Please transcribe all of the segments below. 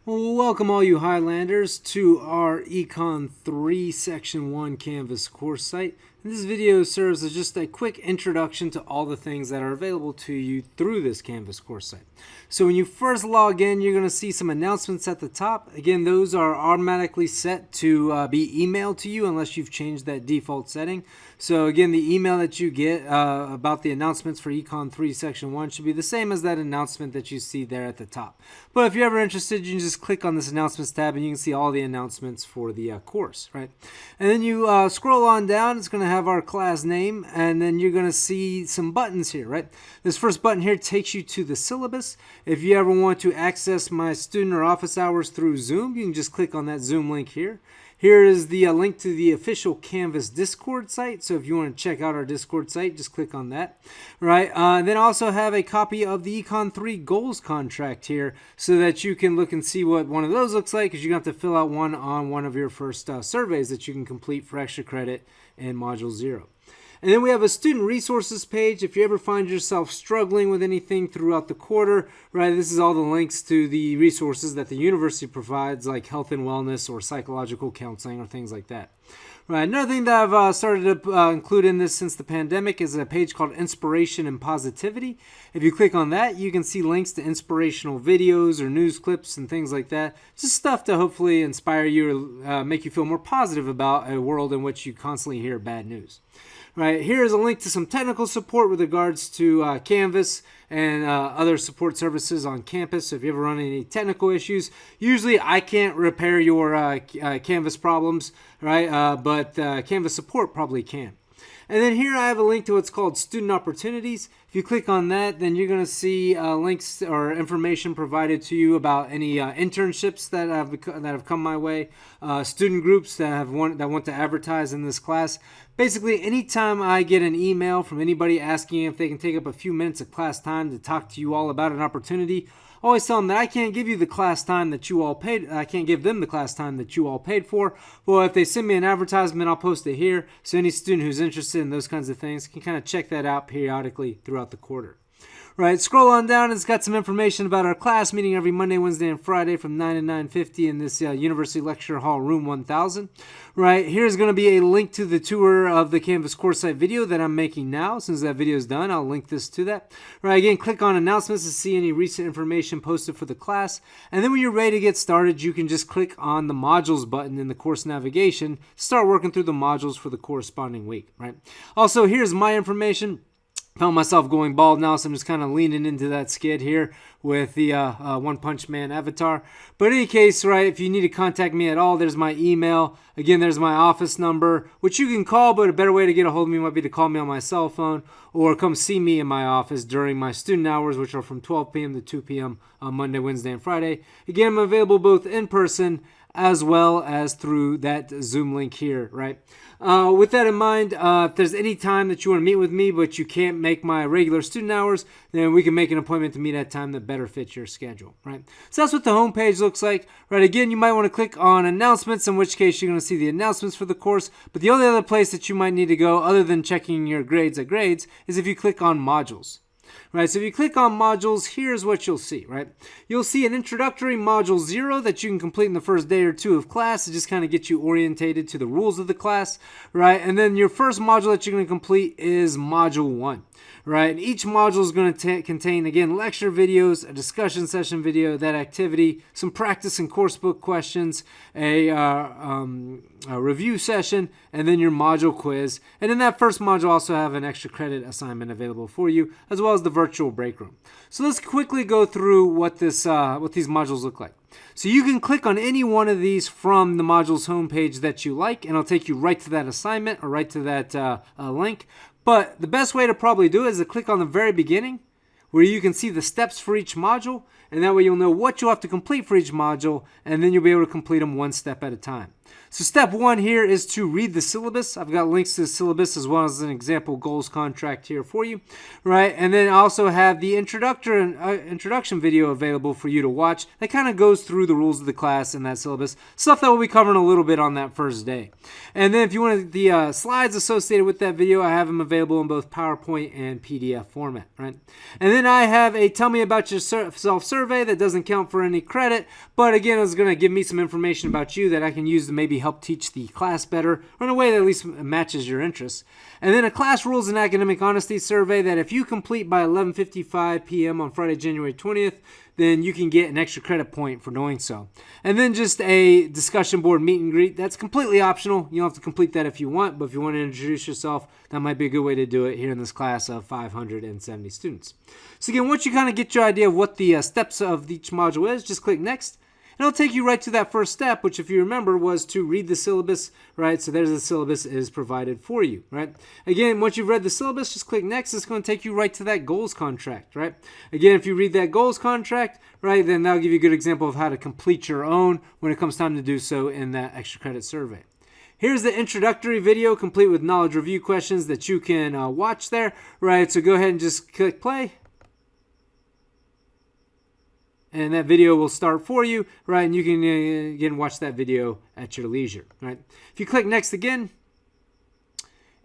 Welcome all you Highlanders to our Econ 3 Section 1 Canvas course site. And this video serves as just a quick introduction to all the things that are available to you through this Canvas course site. So when you first log in, you're going to see some announcements at the top. Again, those are automatically set to be emailed to you unless you've changed that default setting. So again, the email that you get about the announcements for Econ 3 Section 1 should be the same as that announcement that you see there at the top. But if you're ever interested, you can just click on this announcements tab and you can see all the announcements for the course, right? And then you scroll on down, it's going to have our class name, and then you're going to see some buttons here, right? This first button here takes you to the syllabus. If you ever want to access my student or office hours through Zoom, you can just click on that Zoom link here. Here is the link to the official Canvas Discord site. So if you want to check out our Discord site, just click on that. Right. Then also have a copy of the Econ 3 goals contract here so that you can look and see what one of those looks like, because you're going to have to fill out one on one of your first surveys that you can complete for extra credit in Module 0. And then we have a student resources page. If you ever find yourself struggling with anything throughout the quarter, right, this is all the links to the resources that the university provides, like health and wellness or psychological counseling or things like that. Right. Another thing that I've started to include in this since the pandemic is a page called Inspiration and Positivity. If you click on that, you can see links to inspirational videos or news clips and things like that. Just stuff to hopefully inspire you or make you feel more positive about a world in which you constantly hear bad news. Right, here is a link to some technical support with regards to Canvas and other support services on campus. So if you ever run any technical issues, usually I can't repair your Canvas problems, right? But Canvas support probably can. And then here I have a link to what's called Student Opportunities. If you click on that, then you're going to see links or information provided to you about any internships that have come my way, student groups that want to advertise in this class. Basically, anytime I get an email from anybody asking if they can take up a few minutes of class time to talk to you all about an opportunity, I always tell them that I can't give you the class time that you all paid. I can't give them the class time that you all paid for. Well, if they send me an advertisement, I'll post it here. So any student who's interested in those kinds of things can kind of check that out periodically throughout the quarter. Right, scroll on down. It's got some information about our class meeting every Monday, Wednesday, and Friday from 9 to 9:50 in this University Lecture Hall, Room 1000. Right, here's going to be a link to the tour of the Canvas course site video that I'm making now. As soon as that video is done, I'll link this to that. Right, again, click on announcements to see any recent information posted for the class. And then when you're ready to get started, you can just click on the modules button in the course navigation to start working through the modules for the corresponding week. Right. Also, here's my information. Found myself going bald now, so I'm just kind of leaning into that skid here with the One Punch Man avatar. But in any case, right, if you need to contact me at all, there's my email. Again, there's my office number, which you can call, but a better way to get a hold of me might be to call me on my cell phone or come see me in my office during my student hours, which are from 12 p.m. to 2 p.m. on Monday, Wednesday, and Friday. Again, I'm available both in person as well as through that Zoom link here, right? With that in mind, if there's any time that you want to meet with me but you can't make my regular student hours, then we can make an appointment to meet at a time that better fits your schedule, right? So that's what the homepage looks like, right? Again, you might want to click on announcements, in which case you're going to see the announcements for the course, but the only other place that you might need to go other than checking your grades at grades is if you click on modules. Right, so if you click on modules, here's what you'll see, right? You'll see an introductory module 0 that you can complete in the first day or two of class to just kind of get you orientated to the rules of the class, right? And then your first module that you're going to complete is module 1, right? And each module is going to contain, again, lecture videos, a discussion session video, that activity, some practice and course book questions, a review session, and then your module quiz. And in that first module, also have an extra credit assignment available for you, as well as the virtual break room. So let's quickly go through what these modules look like. So you can click on any one of these from the modules homepage that you like, and it'll take you right to that assignment or right to that link. But the best way to probably do it is to click on the very beginning, where you can see the steps for each module, and that way you'll know what you'll have to complete for each module, and then you'll be able to complete them one step at a time. So step 1 here is to read the syllabus. I've got links to the syllabus as well as an example goals contract here for you, right? And then I also have the introduction video available for you to watch that kind of goes through the rules of the class and that syllabus, stuff that we'll be covering a little bit on that first day. And then if you want the slides associated with that video, I have them available in both PowerPoint and PDF format, right? And then I have a Tell Me About Yourself survey survey that doesn't count for any credit, but again, it's going to give me some information about you that I can use to maybe help teach the class better or in a way that at least matches your interests. And then a class rules and academic honesty survey that if you complete by 11:55 p.m. on Friday, January 20th, then you can get an extra credit point for doing so. And then just a discussion board meet and greet. That's completely optional. You don't have to complete that if you want, but if you want to introduce yourself, that might be a good way to do it here in this class of 570 students. So again, once you kind of get your idea of what the steps of each module is, just click next. And it'll take you right to that first step, which if you remember was to read the syllabus, right? So there's the syllabus is provided for you, right? Again, once you've read the syllabus, just click next. It's going to take you right to that goals contract, right? Again, if you read that goals contract, right, then that'll give you a good example of how to complete your own when it comes time to do so in that extra credit survey. Here's the introductory video complete with knowledge review questions that you can watch there, right? So go ahead and just click play. And that video will start for you, right? And you can, again, watch that video at your leisure, right? If you click next again,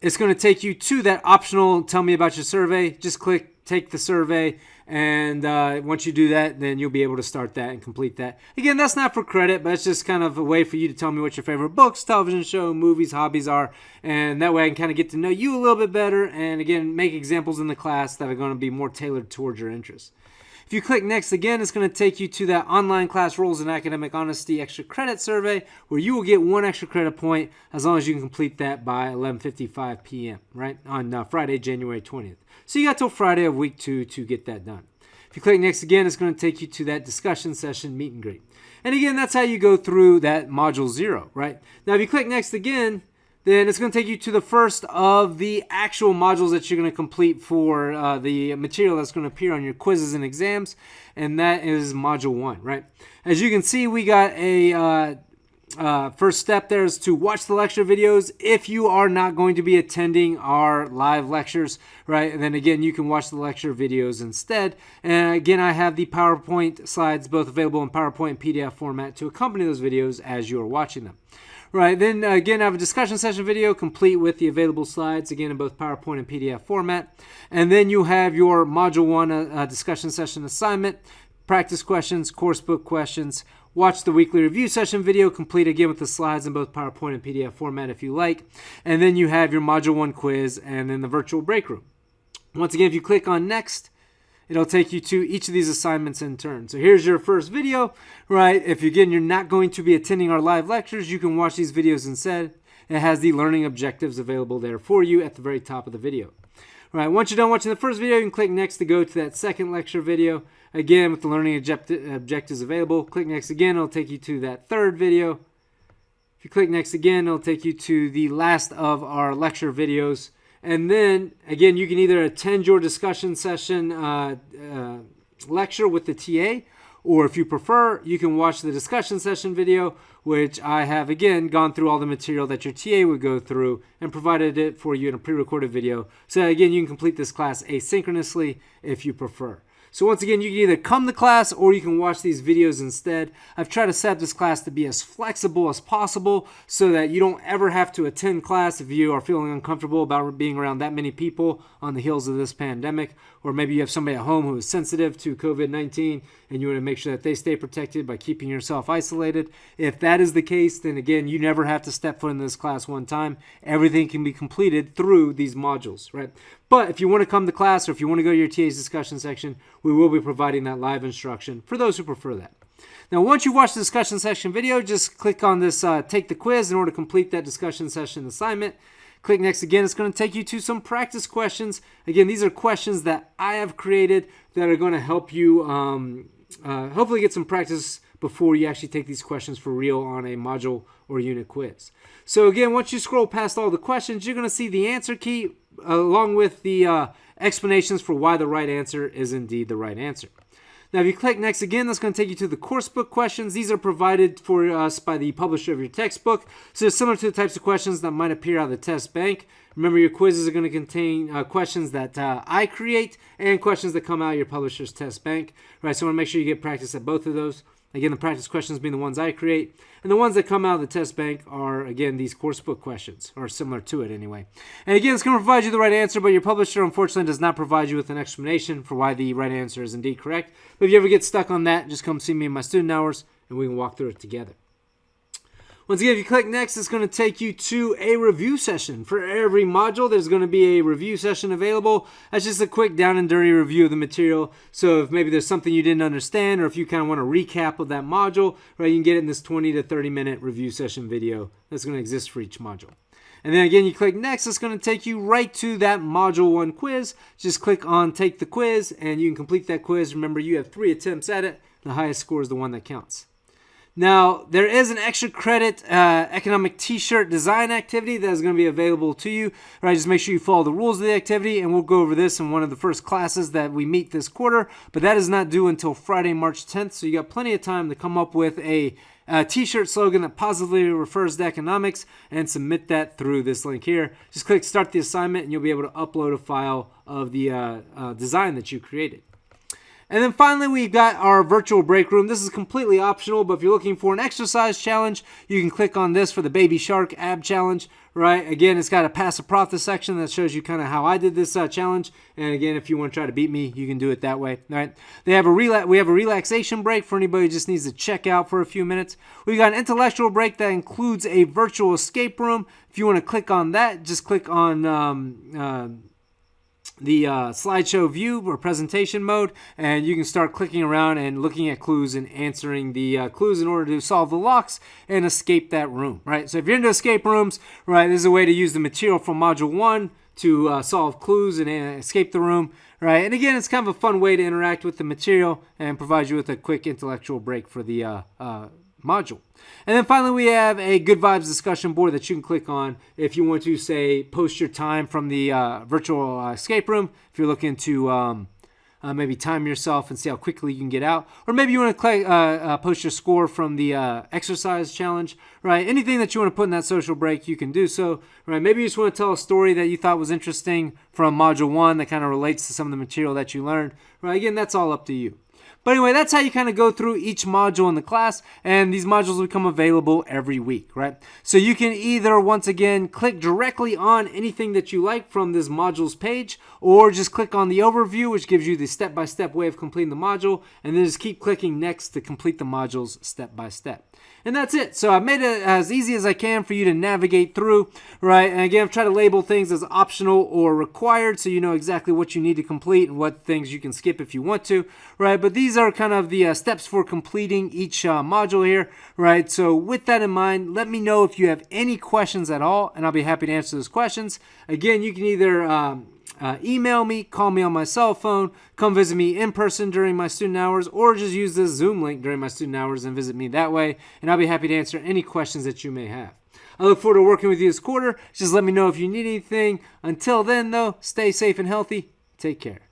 it's going to take you to that optional tell me about your survey. Just click take the survey, and once you do that, then you'll be able to start that and complete that. Again, that's not for credit, but it's just kind of a way for you to tell me what your favorite books, television show, movies, hobbies are, and that way I can kind of get to know you a little bit better, and again, make examples in the class that are going to be more tailored towards your interests. If you click next again, it's going to take you to that online class rules and academic honesty extra credit survey where you will get 1 extra credit point as long as you can complete that by 11:55 p.m., right, on Friday, January 20th. So you got till Friday of week 2 to get that done. If you click next again, it's going to take you to that discussion session meet and greet. And again, that's how you go through that module 0, right? Now, if you click next again, then it's going to take you to the first of the actual modules that you're going to complete for the material that's going to appear on your quizzes and exams, and that is module 1, right? As you can see, we got a first step there is to watch the lecture videos if you are not going to be attending our live lectures, right? And then again, you can watch the lecture videos instead. And again, I have the PowerPoint slides both available in PowerPoint and PDF format to accompany those videos as you are watching them. Right, then again, I have a discussion session video complete with the available slides, again in both PowerPoint and PDF format. And then you have your Module 1 discussion session assignment, practice questions, course book questions. Watch the weekly review session video, complete again with the slides in both PowerPoint and PDF format if you like. And then you have your Module 1 quiz and then the virtual break room. Once again, if you click on Next, it'll take you to each of these assignments in turn. So here's your first video, right? If again, you're not going to be attending our live lectures, you can watch these videos instead. It has the learning objectives available there for you at the very top of the video. Right, once you're done watching the first video, you can click next to go to that second lecture video. Again, with the learning objectives available, click next again, it'll take you to that third video. If you click next again, it'll take you to the last of our lecture videos. And then, again, you can either attend your discussion session lecture with the TA, or if you prefer, you can watch the discussion session video, which I have, again, gone through all the material that your TA would go through and provided it for you in a pre-recorded video. So, again, you can complete this class asynchronously if you prefer. So once again, you can either come to class or you can watch these videos instead. I've tried to set up this class to be as flexible as possible so that you don't ever have to attend class if you are feeling uncomfortable about being around that many people on the heels of this pandemic, or maybe you have somebody at home who is sensitive to COVID-19 and you want to make sure that they stay protected by keeping yourself isolated. If that is the case, then again, you never have to step foot in this class one time. Everything can be completed through these modules, right? But if you want to come to class or if you want to go to your TA's discussion section, we will be providing that live instruction for those who prefer that. Now, once you watch the discussion section video, just click on this take the quiz in order to complete that discussion session assignment. Click next again. It's going to take you to some practice questions. Again, these are questions that I have created that are going to help you hopefully get some practice before you actually take these questions for real on a module or unit quiz. So again, once you scroll past all the questions, you're going to see the answer key along with the explanations for why the right answer is indeed the right answer. Now, if you click next again, that's going to take you to the course book questions. These are provided for us by the publisher of your textbook. So they're similar to the types of questions that might appear out of the test bank. Remember, your quizzes are going to contain questions that I create and questions that come out of your publisher's test bank. Right, so I want to make sure you get practice at both of those. Again, the practice questions being the ones I create. And the ones that come out of the test bank are, again, these course book questions, or similar to it anyway. And again, it's going to provide you the right answer, but your publisher, unfortunately, does not provide you with an explanation for why the right answer is indeed correct. But if you ever get stuck on that, just come see me in my student hours, and we can walk through it together. Once again, if you click next, it's going to take you to a review session. For every module, there's going to be a review session available. That's just a quick down and dirty review of the material. So if maybe there's something you didn't understand, or if you kind of want a recap of that module, right, you can get it in this 20 to 30 minute review session video that's going to exist for each module. And then again, you click next, it's going to take you right to that module 1 quiz. Just click on take the quiz, and you can complete that quiz. Remember, you have 3 attempts at it. The highest score is the one that counts. Now, there is an extra credit economic t-shirt design activity that is going to be available to you. Right, just make sure you follow the rules of the activity, and we'll go over this in one of the first classes that we meet this quarter. But that is not due until Friday, March 10th, so you got plenty of time to come up with a t-shirt slogan that positively refers to economics and submit that through this link here. Just click start the assignment, and you'll be able to upload a file of the design that you created. And then finally, we've got our virtual break room. This is completely optional, but if you're looking for an exercise challenge, you can click on this for the Baby Shark Ab Challenge, right? Again, it's got a Pass a Profit section that shows you kind of how I did this challenge. And again, if you want to try to beat me, you can do it that way, all right? We have a relaxation break for anybody who just needs to check out for a few minutes. We've got an intellectual break that includes a virtual escape room. If you want to click on that, just click on the slideshow view or presentation mode, and you can start clicking around and looking at clues and answering the clues in order to solve the locks and escape that room, right? So if you're into escape rooms, right, this is a way to use the material from module 1 to solve clues and escape the room, right? And again, it's kind of a fun way to interact with the material and provide you with a quick intellectual break for the module. And then finally, we have a good vibes discussion board that you can click on if you want to, say, post your time from the virtual escape room, if you're looking to maybe time yourself and see how quickly you can get out, or maybe you want to post your score from the exercise challenge, right? Anything that you want to put in that social break, you can do so, right? Maybe you just want to tell a story that you thought was interesting from module 1 that kind of relates to some of the material that you learned, right? Again, that's all up to you. But anyway, that's how you kind of go through each module in the class, and these modules will become available every week, right? So you can either, once again, click directly on anything that you like from this modules page, or just click on the overview, which gives you the step-by-step way of completing the module, and then just keep clicking next to complete the modules step by step. And that's it. So I've made it as easy as I can for you to navigate through, right? And again, I've tried to label things as optional or required so you know exactly what you need to complete and what things you can skip if you want to, right? But these are kind of the steps for completing each module here, right? So with that in mind, let me know if you have any questions at all, and I'll be happy to answer those questions. Again, you can either email me, call me on my cell phone, come visit me in person during my student hours, or just use this Zoom link during my student hours and visit me that way, and I'll be happy to answer any questions that you may have. I look forward to working with you this quarter. Just let me know if you need anything. Until then, though, stay safe and healthy. Take care.